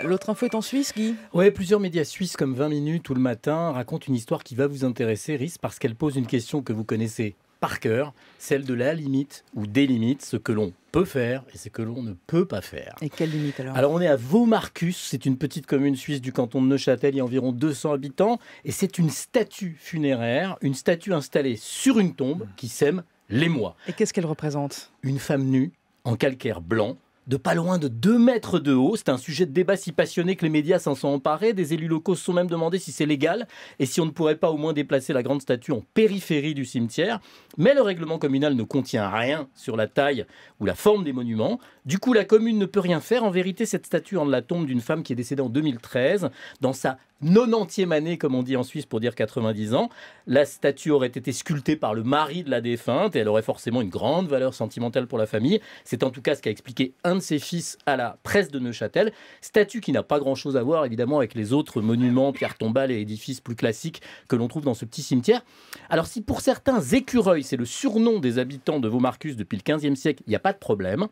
L'autre info est en Suisse, Guy. Ouais, plusieurs médias suisses comme 20 minutes ou Le Matin racontent une histoire qui va vous intéresser, Rhys, parce qu'elle pose une question que vous connaissez par cœur, celle de la limite ou des limites, ce que l'on peut faire et ce que l'on ne peut pas faire. Et quelle limite alors? Alors on est à Vaumarcus, c'est une petite commune suisse du canton de Neuchâtel, il y a environ 200 habitants, et c'est une statue funéraire, une statue installée sur une tombe qui sème l'émoi. Et qu'est-ce qu'elle représente? Une femme nue, en calcaire blanc, de pas loin de 2 mètres de haut. C'est un sujet de débat si passionné que les médias s'en sont emparés. Des élus locaux se sont même demandé si c'est légal et si on ne pourrait pas au moins déplacer la grande statue en périphérie du cimetière. Mais le règlement communal ne contient rien sur la taille ou la forme des monuments. Du coup, la commune ne peut rien faire. En vérité, cette statue en la tombe d'une femme qui est décédée en 2013, dans sa 90e année, comme on dit en Suisse pour dire 90 ans. La statue aurait été sculptée par le mari de la défunte et elle aurait forcément une grande valeur sentimentale pour la famille. C'est en tout cas ce qu'a expliqué un de ses fils à la presse de Neuchâtel. Statue qui n'a pas grand-chose à voir évidemment avec les autres monuments, pierres tombales et édifices plus classiques que l'on trouve dans ce petit cimetière. Alors si pour certains écureuils, c'est le surnom des habitants de Vaumarcus depuis le 15e siècle, il n'y a pas de problème.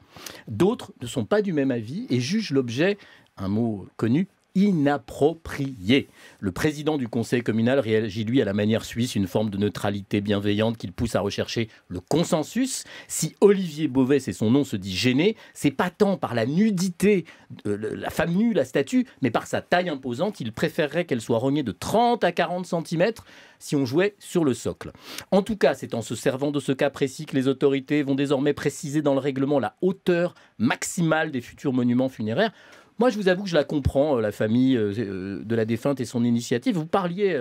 D'autres ne sont pas du même avis et jugent l'objet, un mot connu, inapproprié. Le président du conseil communal réagit lui à la manière suisse, une forme de neutralité bienveillante qui le pousse à rechercher le consensus. Si Olivier Beauvais, c'est son nom, se dit gêné, c'est pas tant par la nudité de la femme nue, la statue, mais par sa taille imposante. Il préférerait qu'elle soit rognée de 30 à 40 cm si on jouait sur le socle. En tout cas, c'est en se servant de ce cas précis que les autorités vont désormais préciser dans le règlement la hauteur maximale des futurs monuments funéraires. Moi, je vous avoue que je la comprends, la famille de la défunte et son initiative. Vous parliez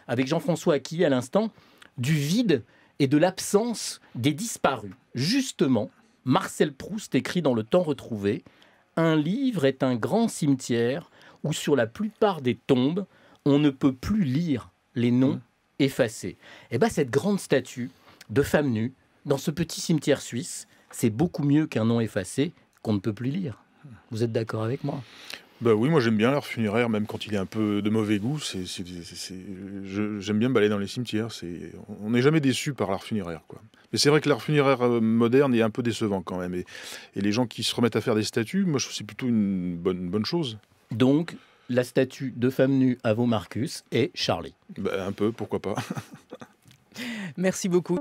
avec Jean-François Aquillet à l'instant du vide et de l'absence des disparus. Justement, Marcel Proust écrit dans Le Temps retrouvé « Un livre est un grand cimetière où sur la plupart des tombes, on ne peut plus lire les noms effacés. » Et bien, cette grande statue de femme nue dans ce petit cimetière suisse, c'est beaucoup mieux qu'un nom effacé qu'on ne peut plus lire. Vous êtes d'accord avec moi? Bah oui, moi j'aime bien l'art funéraire, même quand il est un peu de mauvais goût. J'aime bien me balader dans les cimetières. On n'est jamais déçu par l'art funéraire, quoi. Mais c'est vrai que l'art funéraire moderne est un peu décevant quand même. Et les gens qui se remettent à faire des statues, moi je trouve que c'est plutôt une bonne chose. Donc, la statue de femme nue à Vaumarcus est Charlie. Bah, un peu, pourquoi pas. Merci beaucoup.